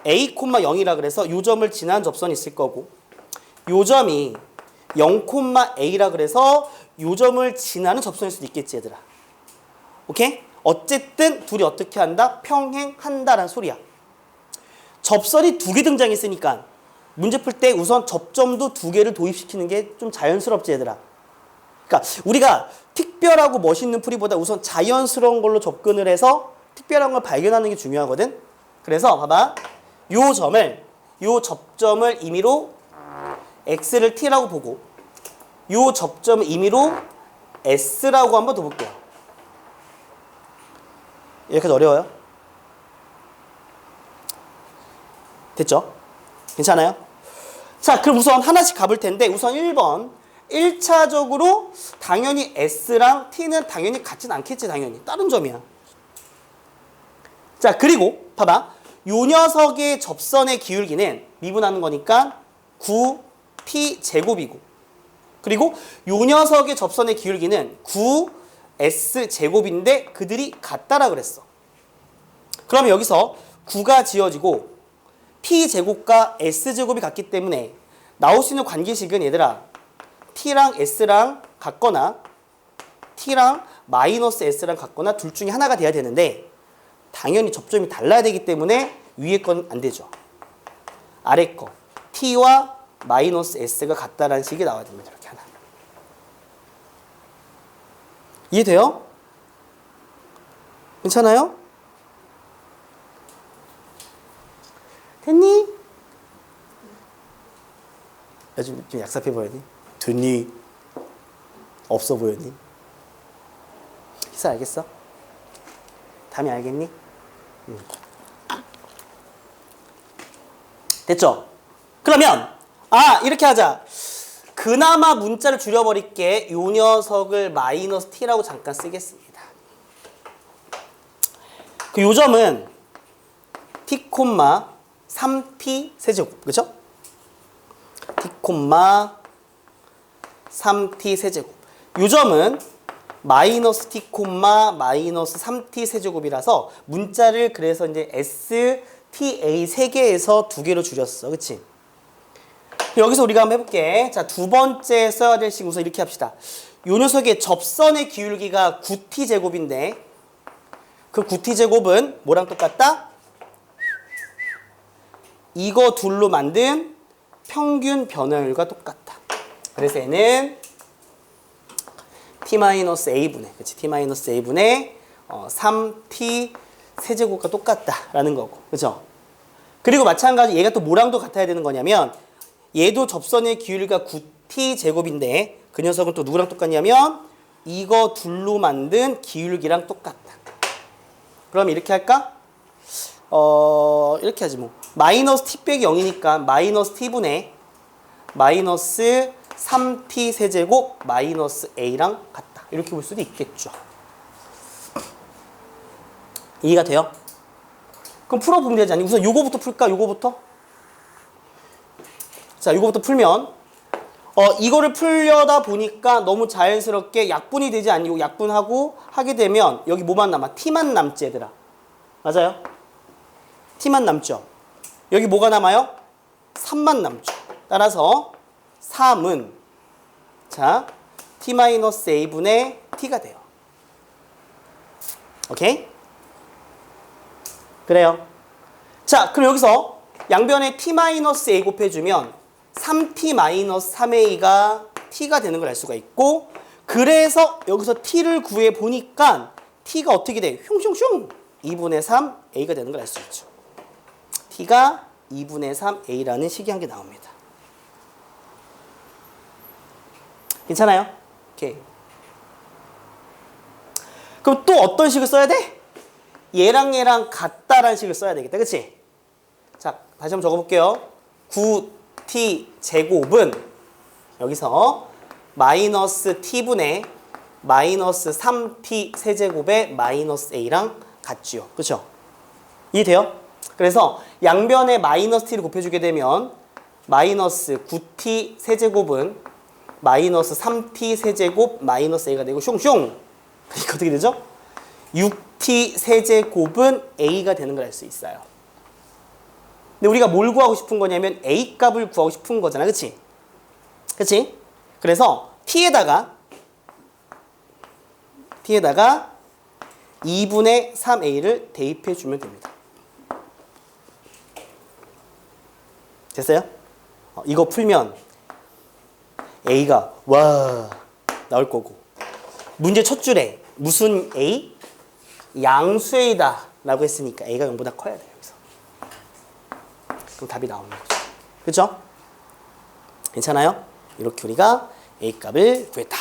a, 0이라 그래서 요 점을 지나는 접선이 있을 거고 요 점이 0, a라 그래서 요 점을 지나는 접선일 수도 있겠지 얘들아. 오케이? 어쨌든 둘이 어떻게 한다? 평행한다라는 소리야. 접선이 두 개 등장했으니까 문제 풀 때 우선 접점도 두 개를 도입시키는 게 좀 자연스럽지 얘들아. 그러니까 우리가 특별하고 멋있는 풀이보다 우선 자연스러운 걸로 접근을 해서 특별한 걸 발견하는 게 중요하거든. 그래서 봐봐. 요 접점을 임의로 x를 t라고 보고 요 접점을 임의로 s라고 한번 더 볼게요. 여기까지 어려워요? 됐죠? 괜찮아요? 자, 그럼 우선 하나씩 가볼 텐데 우선 1번 1차적으로 당연히 s랑 t는 당연히 같진 않겠지. 당연히 다른 점이야. 자, 그리고 봐봐. 요 녀석의 접선의 기울기는 미분하는 거니까 9t 제곱이고 그리고 요 녀석의 접선의 기울기는 9s 제곱인데 그들이 같다라 그랬어. 그러면 여기서 9가 지어지고 t 제곱과 s 제곱이 같기 때문에 나올 수 있는 관계식은 얘들아 t랑 s랑 같거나 t랑 마이너스 s랑 같거나 둘 중에 하나가 돼야 되는데 당연히 접점이 달라야 되기 때문에 위에 건 안 되죠. 아래 거 t와 마이너스 s가 같다라는 식이 나와야 됩니다. 이렇게 하나. 이해돼요? 괜찮아요? 됐니? 좀 약삽해 보였니? 됐니? 없어 보였니? 희사 알겠어? 다음에 알겠니? 됐죠? 그러면 이렇게 하자. 그나마 문자를 줄여버릴게. 요 녀석을 마이너스 t라고 잠깐 쓰겠습니다. 그 요점은 t, 3t 세제곱. 그쵸? t, 3t 세제곱. 요점은 마이너스 t, 마이너스 3t 세제곱이라서 문자를 그래서 이제 s, t, a 세 개에서 두 개로 줄였어. 그치? 여기서 우리가 한번 해볼게. 자, 두 번째 써야 될 식 우선 이렇게 합시다. 요 녀석의 접선의 기울기가 9t 제곱인데 그 9t 제곱은 뭐랑 똑같다? 이거 둘로 만든 평균 변화율과 똑같다. 그래서 얘는 t-a분의 그치? t-a분의 3t 세제곱과 똑같다라는 거고. 그죠? 그리고 마찬가지 얘가 또 뭐랑도 같아야 되는 거냐면 얘도 접선의 기울기가 9t 제곱인데 그 녀석은 또 누구랑 똑같냐면 이거 둘로 만든 기울기랑 똑같다. 그럼 이렇게 할까? 이렇게 하지 뭐. 마이너스 t 빼기 0이니까 마이너스 t분의 마이너스 3t 세제곱 마이너스 a랑 같다. 이렇게 볼 수도 있겠죠. 이해가 돼요? 그럼 풀어보면 되지 않니? 우선 요거부터 풀까? 요거부터? 자, 요거부터 풀면 이거를 풀려다 보니까 너무 자연스럽게 약분이 되지 않고 약분하고 하게 되면 여기 뭐만 남아? t만 남지 얘들아. 맞아요? t만 남죠. 여기 뭐가 남아요? 3만 남죠. 따라서 3은 자 t-a분의 t가 돼요. 오케이? 그래요. 자, 그럼 여기서 양변에 t-a 곱해주면 3t-3a가 t가 되는 걸 알 수가 있고 그래서 여기서 t를 구해보니까 t가 어떻게 돼? 흉흉흉 2분의 3 a가 되는 걸 알 수 있죠. t가 2분의 3 a라는 식이 한 개 나옵니다. 괜찮아요? 오케이. 그럼 또 어떤 식을 써야 돼? 얘랑 얘랑 같다라는 식을 써야 되겠다. 그치? 자, 다시 한번 적어볼게요. 9t 제곱은 여기서 마이너스 t분의 마이너스 3t 세제곱의 마이너스 a랑 같지요. 그쵸? 이해돼요? 그래서 양변에 마이너스 t를 곱해주게 되면 마이너스 9t 세제곱은 마이너스 3t 세제곱 마이너스 a가 되고 슝슝 그러니까 어떻게 되죠? 6t 세제곱은 a가 되는 걸 알 수 있어요. 근데 우리가 뭘 구하고 싶은 거냐면 A 값을 구하고 싶은 거잖아. 그치? 그치? 그래서 T에다가 2분의 3A를 대입해 주면 됩니다. 됐어요? 이거 풀면 A가 와 나올 거고, 문제 첫 줄에 무슨 A? 양수A다 라고 했으니까 A가 0보다 커야 돼요. 여기서. 그럼 답이 나오는 거죠. 그렇죠? 괜찮아요? 이렇게 우리가 A 값을 구했다.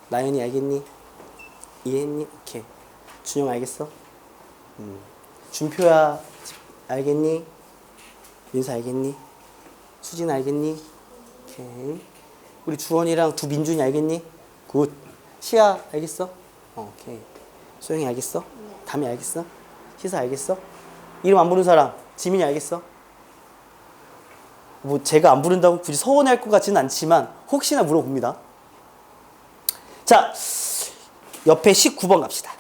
나연이 알겠니? 이해했니? 오케이. 준영 알겠어? 준표야 알겠니? 민서 알겠니? 수진 알겠니? 오케이. 우리 주원이랑 두 민준이 알겠니? 굿. 시아 알겠어? 오케이. 소영이 알겠어? 담이 알겠어? 시사 알겠어? 이름 안 부른 사람 지민이 알겠어? 뭐 제가 안 부른다고 굳이 서운할 것 같지는 않지만 혹시나 물어봅니다. 자, 옆에 19번 갑시다.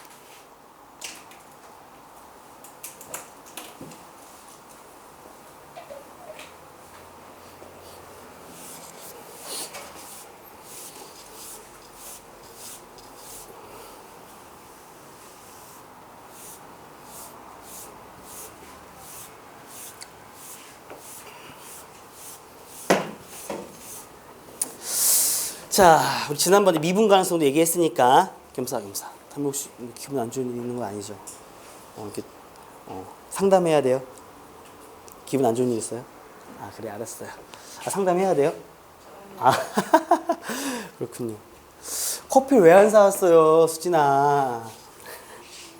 자, 우리 지난번에 미분 가능성도 얘기했으니까 겸사겸사. 담임 혹시 기분 안 좋은 일 있는 거 아니죠? 이렇게 상담해야 돼요. 기분 안 좋은 일 있어요? 아, 그래, 알았어요. 아, 상담해야 돼요? 아, 그렇군요. 커피 왜 안 사왔어요, 수진아?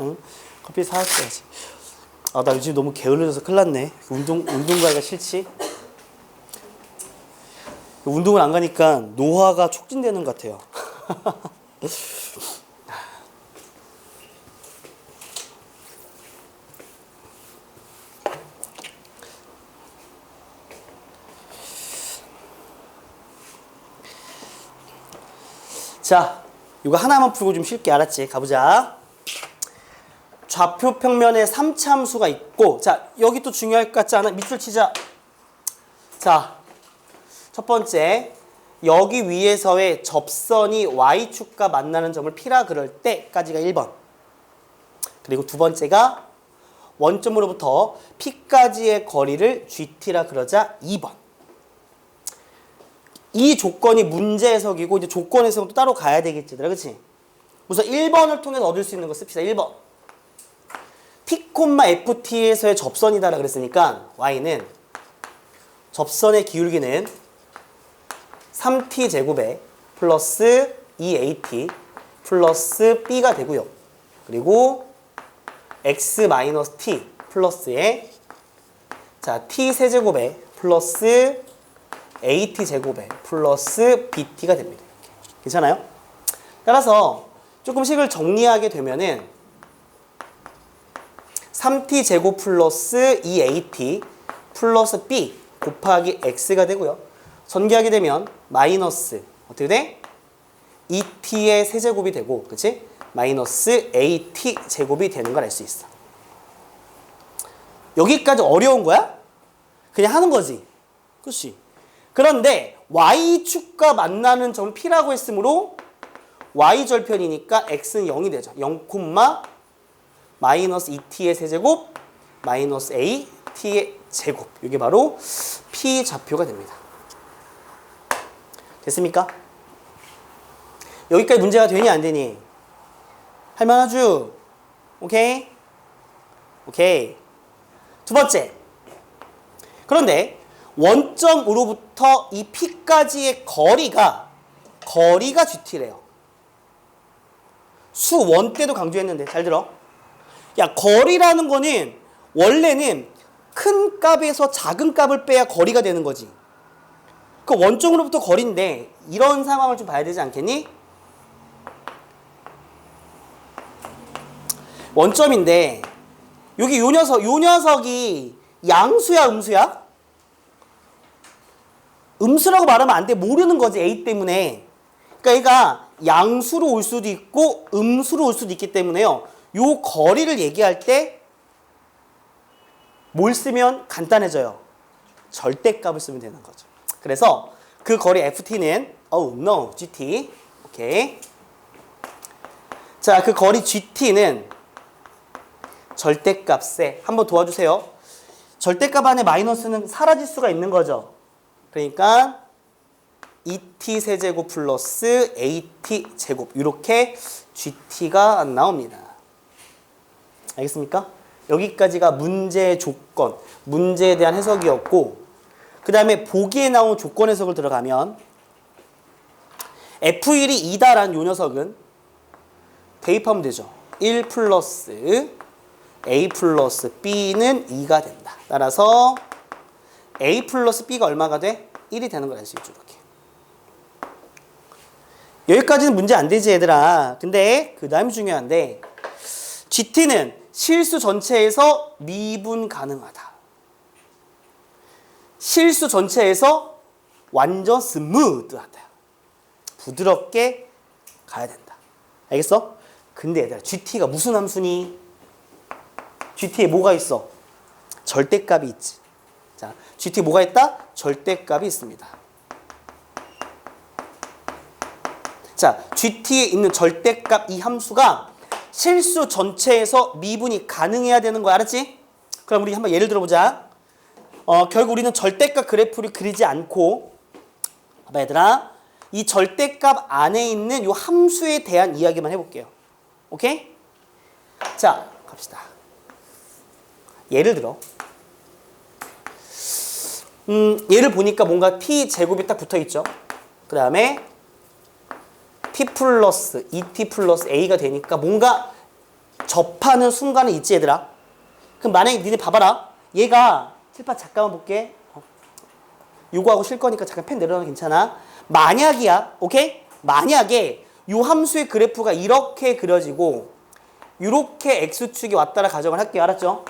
응? 커피 사왔어야지. 아, 나 요즘 너무 게을러져서 큰일 났네. 운동 가기가 싫지? 운동을 안 가니까 노화가 촉진되는 것 같아요. 자, 이거 하나만 풀고 좀 쉴게. 알았지? 가보자. 좌표 평면에 3차함수가 있고, 자, 여기 또 중요할 것 같지 않아? 밑줄 치자. 자, 첫 번째, 여기 위에서의 접선이 Y축과 만나는 점을 P라 그럴 때까지가 1번. 그리고 두 번째가 원점으로부터 P까지의 거리를 GT라 그러자 2번. 이 조건이 문제 해석이고, 이제 조건 해석도 따로 가야 되겠지, 그치? 우선 1번을 통해서 얻을 수 있는 거 씁시다. 1번. T, FT에서의 접선이다라 그랬으니까 Y는 접선의 기울기는 3t 제곱에 플러스 2at 플러스 b가 되고요. 그리고 x 마이너스 t 플러스에 자 t 세제곱에 플러스 at 제곱에 플러스 bt가 됩니다. 괜찮아요? 따라서 조금씩을 정리하게 되면은 3t 제곱 플러스 2at 플러스 b 곱하기 x가 되고요. 전개하게 되면 마이너스 어떻게 돼? 2t의 세제곱이 되고, 그치? 마이너스 at 제곱이 되는 걸 알 수 있어. 여기까지 어려운 거야? 그냥 하는 거지. 그치? 그런데 y축과 만나는 점 P라고 했으므로 y절편이니까 x는 0이 되죠. 0, 마이너스 2t의 세제곱 마이너스 at의 제곱. 이게 바로 P 좌표가 됩니다. 됐습니까? 여기까지 문제가 되니 안 되니? 할만하죠? 오케이? 오케이. 두 번째. 그런데 원점으로부터 이 P까지의 거리가 GT래요. 수원 때도 강조했는데 잘 들어. 야, 거리라는 거는 원래는 큰 값에서 작은 값을 빼야 거리가 되는 거지. 그 원점으로부터 거리인데 이런 상황을 좀 봐야 되지 않겠니? 원점인데 여기 요 녀석이 양수야 음수야? 음수라고 말하면 안 돼. 모르는 거지, A 때문에. 그러니까 얘가 양수로 올 수도 있고 음수로 올 수도 있기 때문에요. 요 거리를 얘기할 때 뭘 쓰면 간단해져요? 절대값을 쓰면 되는 거죠. 그래서 그 거리 ft는 no, gt. 오케이. 자, 그 거리 gt는 절대값에 한번 도와주세요. 절대값 안에 마이너스는 사라질 수가 있는 거죠. 그러니까 et 세제곱 플러스 at 제곱 이렇게 gt가 안 나옵니다. 알겠습니까? 여기까지가 문제 조건, 문제에 대한 해석이었고 그 다음에 보기에 나온 조건 해석을 들어가면 F1이 2다라는 요 녀석은 대입하면 되죠. 1 플러스 A 플러스 B는 2가 된다. 따라서 A 플러스 B가 얼마가 돼? 1이 되는 걸 알 수 있죠. 이렇게. 여기까지는 문제 안 되지 얘들아. 근데 그 다음이 중요한데 GT는 실수 전체에서 미분 가능하다. 실수 전체에서 완전 스무드하다. 부드럽게 가야 된다. 알겠어? 근데 얘들아 GT가 무슨 함수니? GT에 뭐가 있어? 절대값이 있지. 자, GT에 뭐가 있다? 절대값이 있습니다. 자, GT에 있는 절대값 이 함수가 실수 전체에서 미분이 가능해야 되는 거 알았지? 그럼 우리 한번 예를 들어보자. 결국 우리는 절대값 그래프를 그리지 않고 봐봐 얘들아 이 절대값 안에 있는 이 함수에 대한 이야기만 해볼게요. 오케이? 자, 갑시다. 예를 들어 얘를 보니까 뭔가 t제곱이 딱 붙어있죠. 그 다음에 t 플러스 2t 플러스 a가 되니까 뭔가 접하는 순간은 있지 얘들아. 그럼 만약에 니네 봐봐라. 얘가 칠판 잠깐만 볼게. 요거하고 쉴 거니까 잠깐 펜 내려놔도 괜찮아. 만약이야. 오케이? 만약에 요 함수의 그래프가 이렇게 그려지고 이렇게 x축이 왔다라 가정을 할게요. 알았죠?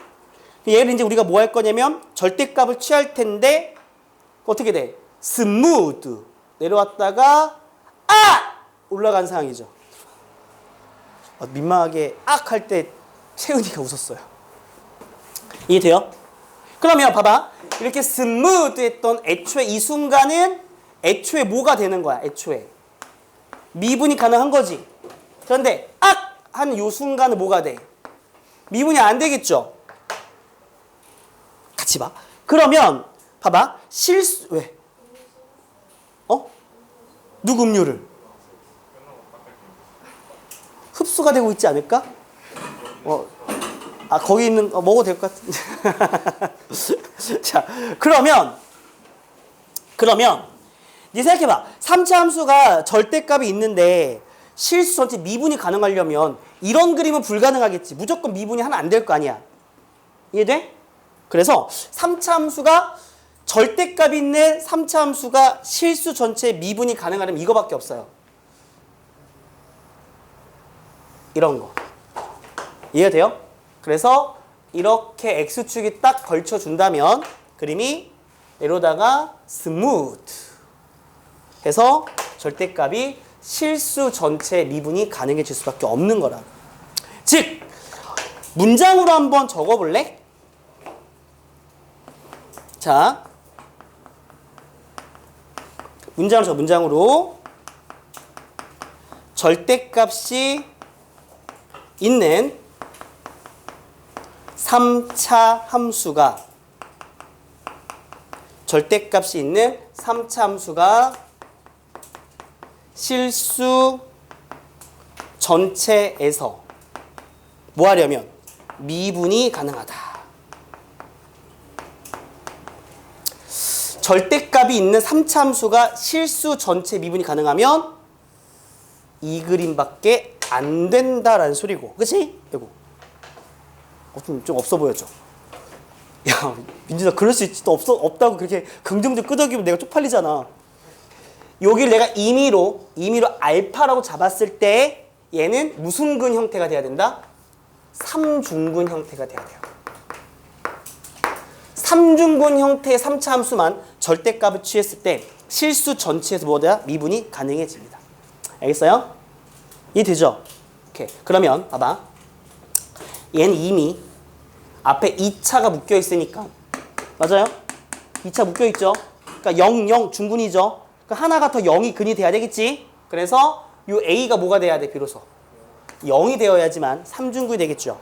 얘를 이제 우리가 뭐 할 거냐면 절대값을 취할 텐데 어떻게 돼? 스무드 내려왔다가 올라간 상황이죠. 민망하게 할 때 채은이가 웃었어요. 이해돼요? 그러면 봐봐. 이렇게 스무드했던 애초에 이 순간은 애초에 뭐가 되는 거야? 애초에 미분이 가능한 거지. 그런데 하는 요 순간은 뭐가 돼? 미분이 안 되겠죠? 같이 봐. 그러면 봐봐. 왜? 누구 음료를? 흡수가 되고 있지 않을까? 거기 있는 먹어도 될 것 같은데. 자, 그러면 이제 생각해봐. 3차 함수가 절대값이 있는데 실수 전체 미분이 가능하려면 이런 그림은 불가능하겠지. 무조건 미분이 하나 안 될 거 아니야. 이해돼? 그래서 3차 함수가 절대값이 있는 3차 함수가 실수 전체 미분이 가능하려면 이거밖에 없어요. 이런 거. 이해돼요? 그래서 이렇게 X축이 딱 걸쳐준다면 그림이 이러다가 스무드 해서 절대값이 실수 전체 미분이 가능해질 수밖에 없는 거라. 즉 문장으로 한번 적어볼래? 자, 문장으로 절대값이 있는 3차 함수가 절대값이 있는 3차 함수가 실수 전체에서 뭐 하려면 미분이 가능하다. 절대값이 있는 3차 함수가 실수 전체 미분이 가능하면 이 그림밖에 안 된다라는 소리고. 그치? 이거. 좀 없어 보여줘. 야, 민준아, 그럴 수 있지. 또 없다고 그렇게 긍정적 끄덕이면 내가 쪽팔리잖아. 여기를 내가 임의로 알파라고 잡았을 때 얘는 무슨 근 형태가 돼야 된다? 삼중근 형태가 돼야 돼요. 삼중근 형태의 3차 함수만 절대값을 취했을 때 실수 전체에서 뭐다? 미분이 가능해집니다. 알겠어요? 이해되죠? 오케이. 그러면 봐봐. 얘는 이미 앞에 2차가 묶여 있으니까 맞아요? 2차 묶여 있죠? 그러니까 0, 0 중근이죠? 그러니까 하나가 더 0이 근이 돼야 되겠지? 그래서 요 A가 뭐가 돼야 돼? 비로소 0이 되어야지만 3중근이 되겠죠?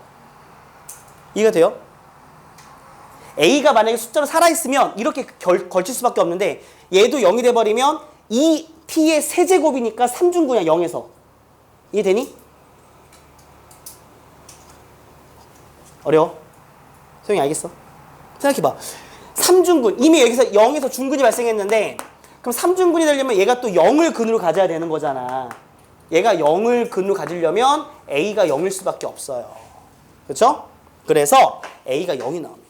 이해가 돼요? A가 만약에 숫자로 살아있으면 이렇게 걸칠 수밖에 없는데 얘도 0이 돼버리면 이 T의 세제곱이니까 3중근이야 0에서. 이해되니? 어려워? 소영이 알겠어? 생각해봐. 3중근 이미 여기서 0에서 중근이 발생했는데 그럼 3중근이 되려면 얘가 또 0을 근으로 가져야 되는 거잖아. 얘가 0을 근으로 가지려면 A가 0일 수밖에 없어요. 그렇죠? 그래서 A가 0이 나옵니다.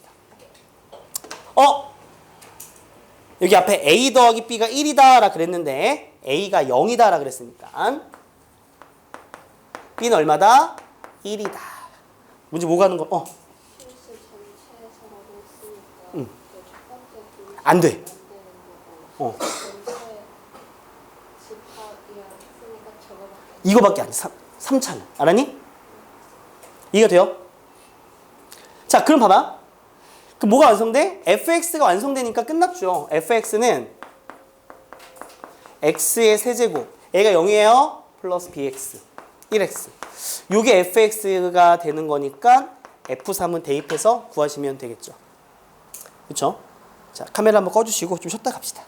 여기 앞에 A 더하기 B가 1이다 라 그랬는데 A가 0이다 라 그랬으니까 B는 얼마다? 1이다. 문제 뭐가 하는 거? 실수 전체에서라고 했으니까 응. 첫 번째 안 돼. 안 되는 거고 전체 집합이라 했으니까 저거밖에 이거밖에 안 돼. 3차는. 알았니? 이해가 돼요? 자, 그럼 봐봐. 그 뭐가 완성돼? fx가 완성되니까 끝났죠. fx는 x의 세제곱. a가 0이에요. 플러스 bx. 1x. 요게 fx가 되는 거니까 f3은 대입해서 구하시면 되겠죠. 그쵸? 자, 카메라 한번 꺼주시고 좀 쉬었다 갑시다.